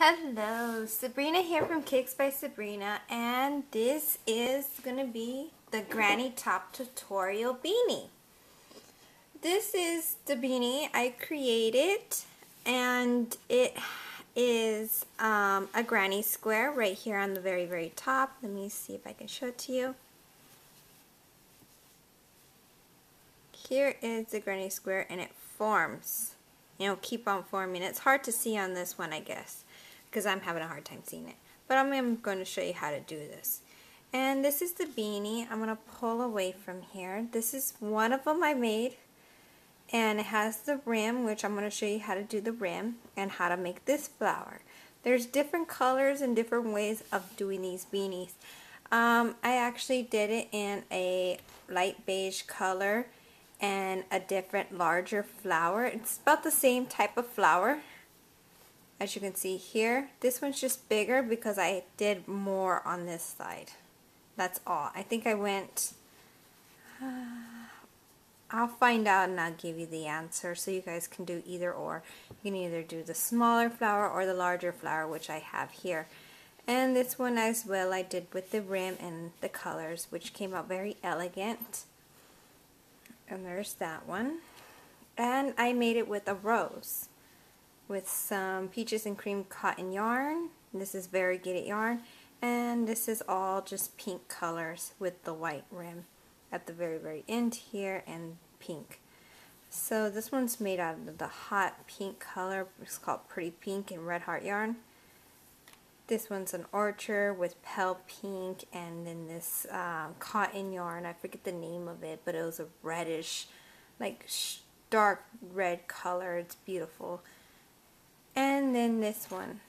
Hello, Sabrina here from Cakes by Sabrina, and this is going to be the Granny Top Tutorial Beanie. This is the beanie I created, and it is a granny square right here on the very top. Let me see if I can show it to you. Here is the granny square, and it forms. Keep on forming. It's hard to see on this one, I guess, because I'm having a hard time seeing it. But I'm going to show you how to do this. And this is the beanie. I'm going to pull away from here. This is one of them I made. And it has the rim, which I'm going to show you how to do the rim and how to make this flower. There's different colors and different ways of doing these beanies. I actually did it in a light beige color and a different larger flower. It's about the same type of flower as you can see here. This one's just bigger because I did more on this side. That's all. I think I went I'll find out and I'll give you the answer so you guys can do either or. You can either do the smaller flower or the larger flower, which I have here. And this one as well I did with the rim and the colors, which came out very elegant. And there's that one. And I made it with a rose with some peaches and cream cotton yarn. This is variegated yarn, and this is all just pink colors with the white rim at the very end here and pink. So this one's made out of the hot pink color. It's called Pretty Pink and Red Heart yarn. This one's an orchard with pale pink, and then this cotton yarn. I forget the name of it, but it was a reddish, like dark red color. It's beautiful. And then this one.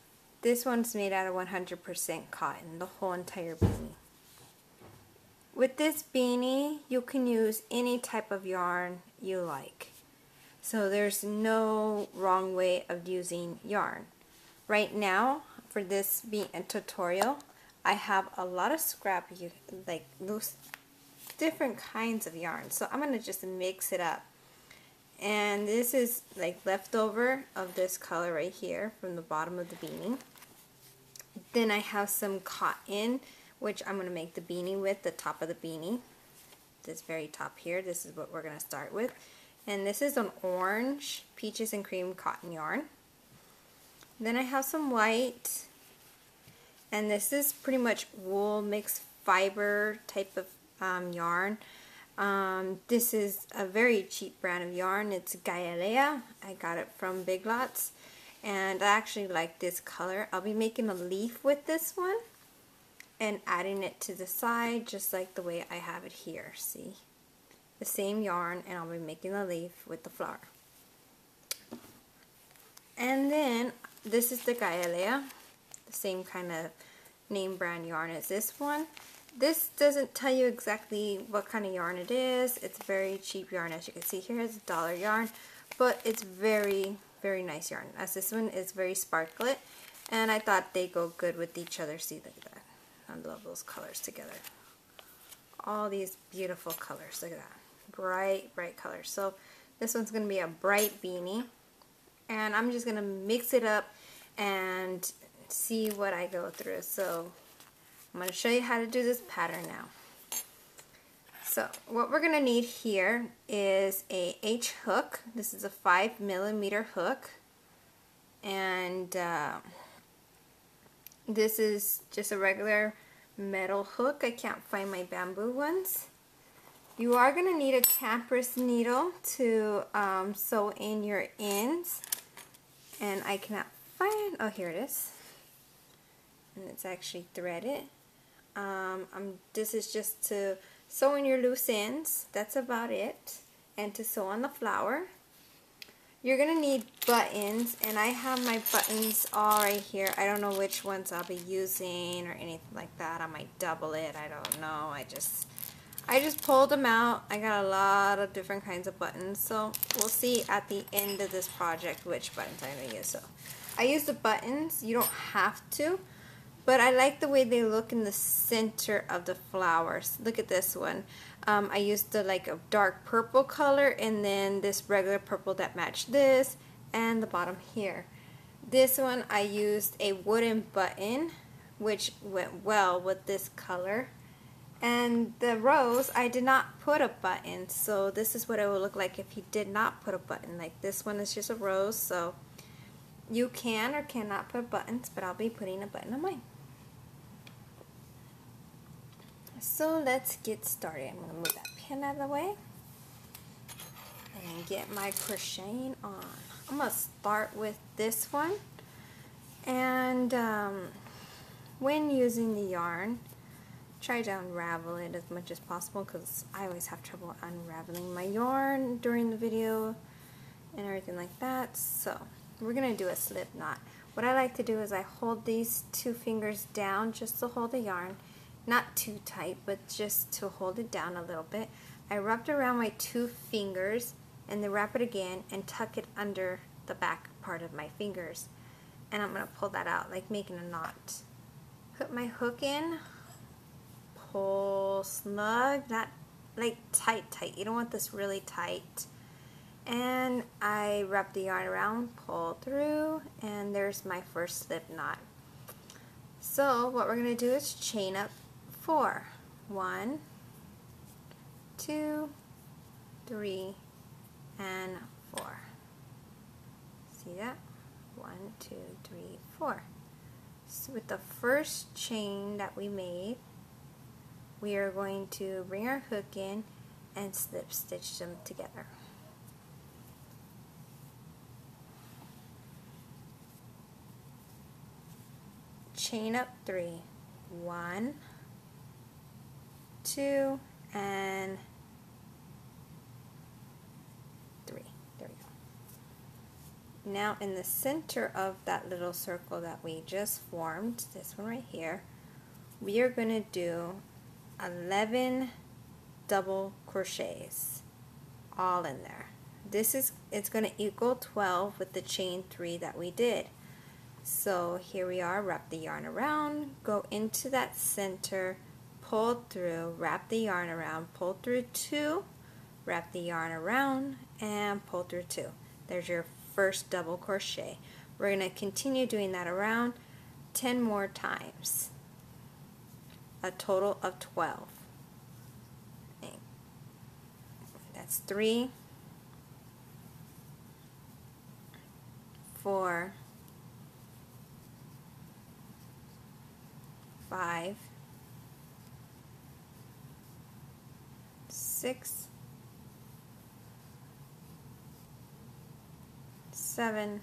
This one's made out of 100% cotton, the whole entire beanie. With this beanie, you can use any type of yarn you like. So there's no wrong way of using yarn. Right now, for this tutorial, I have a lot of scrap, like those different kinds of yarn. So I'm going to just mix it up. And this is like leftover of this color right here from the bottom of the beanie. Then I have some cotton, which I'm going to make the beanie with, the top of the beanie. This very top here, this is what we're going to start with. And this is an orange peaches and cream cotton yarn. Then I have some white, and this is pretty much wool mixed fiber type of yarn. This is a very cheap brand of yarn. It's Gaia. I got it from Big Lots, and I actually like this color. I'll be making a leaf with this one and adding it to the side just like the way I have it here. See? The same yarn, and I'll be making a leaf with the flower. And then this is the Gaia, the same kind of name brand yarn as this one. This doesn't tell you exactly what kind of yarn it is. It's very cheap yarn, as you can see here. It's $1 yarn, but it's very nice yarn, as this one is very sparklet, and I thought they go good with each other. See, look at that. I love those colors together. All these beautiful colors. Look at that. Bright colors. So this one's going to be a bright beanie, and I'm just going to mix it up and see what I go through. So I'm going to show you how to do this pattern now. So what we're going to need here is a H hook. This is a 5mm hook, and this is just a regular metal hook. I can't find my bamboo ones. You are going to need a campus needle to sew in your ends, and I cannot find, oh, here it is, and it's actually threaded. This is just to sew in your loose ends. That's about it. And to sew on the flower. You're going to need buttons, and I have my buttons all right here. I don't know which ones I'll be using or anything like that. I might double it. I don't know. I just pulled them out. I got a lot of different kinds of buttons, so we'll see at the end of this project which buttons I'm going to use. So I use the buttons. You don't have to, but I like the way they look in the center of the flowers. Look at this one. I used like a dark purple color, and then this regular purple that matched this, and the bottom here. This one I used a wooden button, which went well with this color. And the rose, I did not put a button, so this is what it would look like if you did not put a button. Like this one is just a rose, so you can or cannot put buttons, but I'll be putting a button on mine. So let's get started. I'm going to move that pin out of the way and get my crocheting on. I'm going to start with this one, and when using the yarn, try to unravel it as much as possible, because I always have trouble unraveling my yarn during the video and everything like that. So we're going to do a slip knot. What I like to do is I hold these two fingers down just to hold the yarn, not too tight, but just to hold it down a little bit. I wrap it around my two fingers and then wrap it again and tuck it under the back part of my fingers. And I'm going to pull that out like making a knot. Put my hook in, pull snug, not like tight. You don't want this really tight. And I wrap the yarn around, pull through, and there's my first slip knot. So what we're going to do is chain up 4. 1, 2, 3, and 4. See that? 1, 2, 3, 4. So with the first chain that we made, we are going to bring our hook in and slip stitch them together. Chain up 3. 1, 2, and 3. There we go. Now in the center of that little circle that we just formed, this one right here, we are going to do 11 double crochets all in there. It's going to equal 12 with the chain 3 that we did. So here we are, wrap the yarn around, go into that center, pull through, wrap the yarn around, pull through 2, wrap the yarn around, and pull through 2. There's your first double crochet. We're going to continue doing that around 10 more times, a total of 12. That's 3, 4, 5, 6, 7,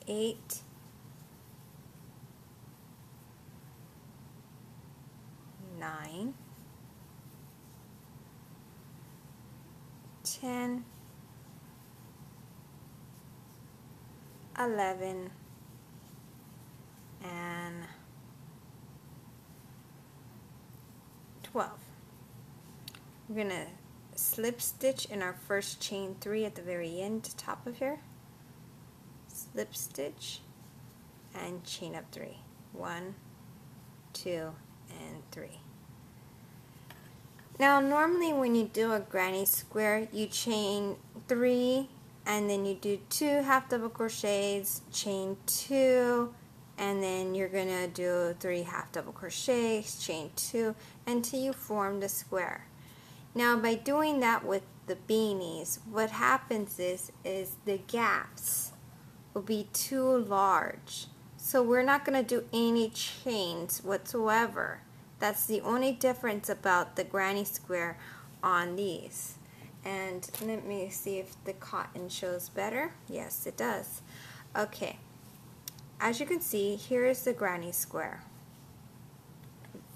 8, 9, 10, 11, and 12. We're going to slip stitch in our first chain 3 at the very end, top of here. Slip stitch and chain up 3. 1, 2, and 3. Now normally when you do a granny square, you chain 3 and then you do 2 half double crochets, chain 2, and then you're gonna do 3 half double crochets, chain 2, until you form the square. Now by doing that with the beanies, what happens is the gaps will be too large. So we're not gonna do any chains whatsoever. That's the only difference about the granny square on these. And let me see if the cotton shows better. Yes, it does. Okay, as you can see, here is the granny square.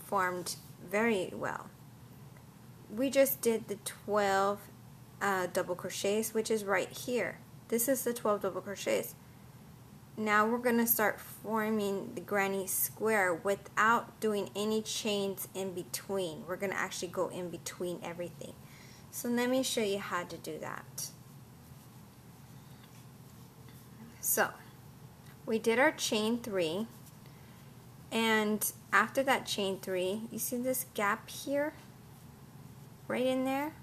Formed very well. We just did the 12 double crochets, which is right here. This is the 12 double crochets. Now we're going to start forming the granny square without doing any chains in between. We're going to actually go in between everything. So let me show you how to do that. So we did our chain 3, and after that chain 3, you see this gap here? Right in there?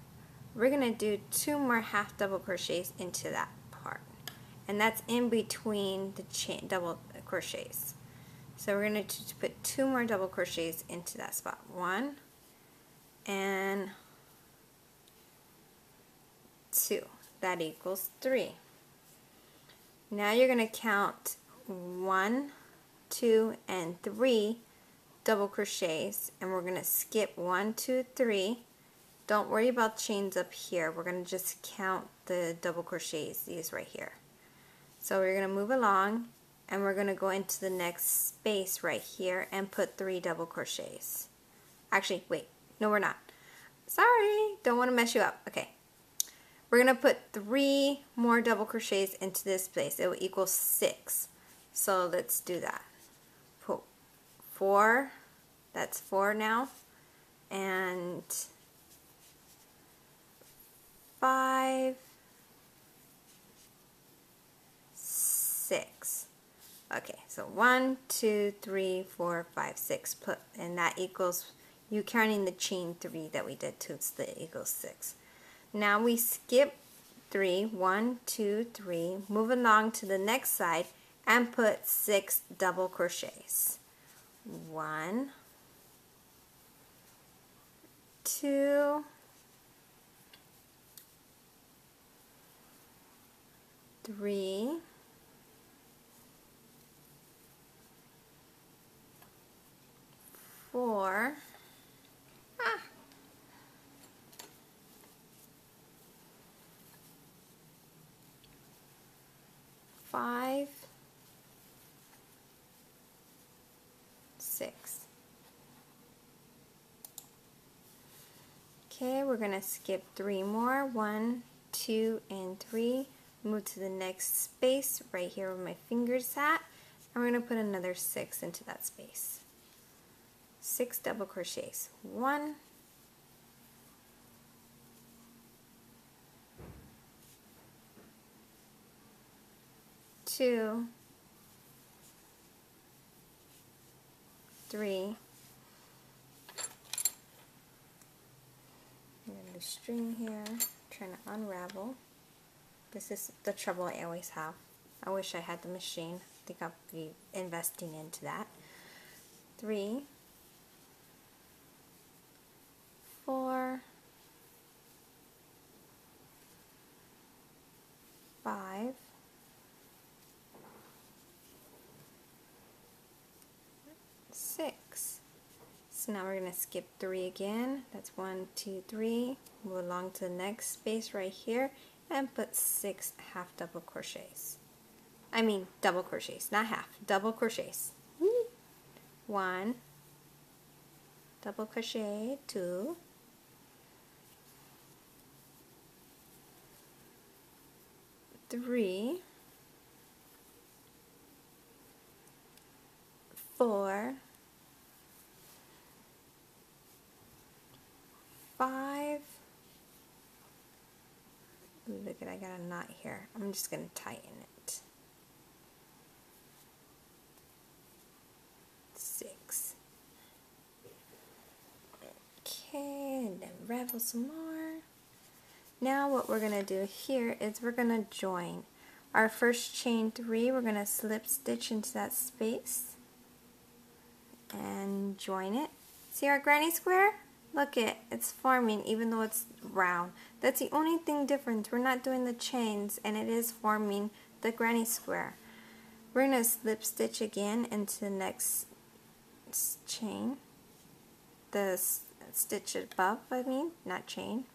we're going to do 2 more half double crochets into that part, and that's in between the chain double crochets. So we're going to put 2 more double crochets into that spot. 1 and 2. That equals 3. Now you're going to count 1, 2, and 3 double crochets, and we're going to skip 1, 2, 3. Don't worry about chains up here. We're going to just count the double crochets, these right here. So we're going to move along, and we're going to go into the next space right here and put 3 double crochets. Actually, wait, no we're not. Sorry, don't want to mess you up. Okay. We're going to put 3 more double crochets into this space. It will equal 6. So let's do that. Put 4, that's 4 now, and 5, 6. Okay, so 1, 2, 3, 4, 5, 6, and that equals, you counting the chain 3 that we did too, so that equals 6. Now we skip 3, 1, 2, 3, move along to the next side and put 6 double crochets. 1, 2, 3, 4, 5, 6. Okay, we're going to skip 3 more. 1, 2, and 3. Move to the next space right here where my finger's at, and we're going to put another 6 into that space. 6 double crochets. 1, 2, 3. I'm going to string here, trying to unravel. This is the trouble I always have. I wish I had the machine. I think I'll be investing into that. 3, 4, 5, 6. So now we're going to skip 3 again. That's 1, 2, 3. Move along to the next space right here and put 6 half double crochets. I mean double crochets, not half, double crochets. 1 double crochet, 2, 3, 4, 5. Look at, I got a knot here. I'm just going to tighten it. 6. Okay, and then ravel some more. Now what we're going to do here is we're going to join our first chain 3. We're going to slip stitch into that space and join it. See our granny square? Look it, it's forming even though it's round. That's the only thing different. We're not doing the chains and it is forming the granny square. We're going to slip stitch again into the next chain. The stitch above, I mean, not chain.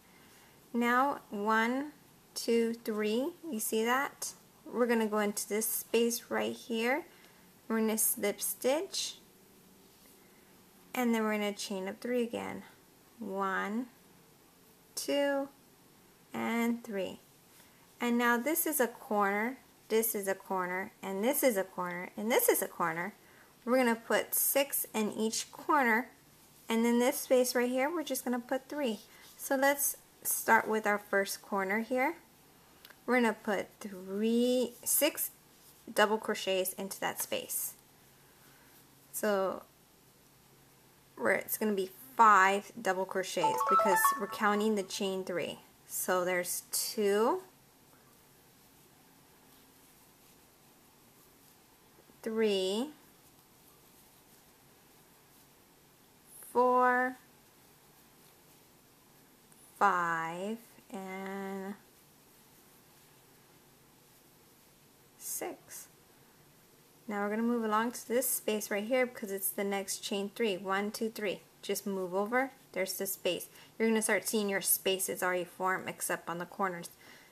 Now 1, 2, 3, you see that? We're going to go into this space right here. We're going to slip stitch and then we're going to chain up 3 again. 1, 2, and 3. And now this is a corner, this is a corner, and this is a corner, and this is a corner. We're going to put 6 in each corner, and then this space right here, we're just going to put 3. So let's start with our first corner here. We're going to put 6 double crochets into that space. So it's going to be 5 double crochets because we're counting the chain 3. So there's 2, 3, 4, 5, and 6. Now we're going to move along to this space right here because it's the next chain 3. 1, 2, 3. Just move over. There's the space. You're going to start seeing your spaces already form except on the corners.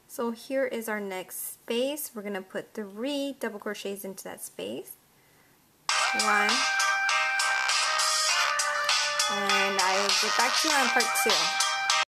So here is our next space. We're going to put 3 double crochets into that space. 1. And I will get back to you on part 2.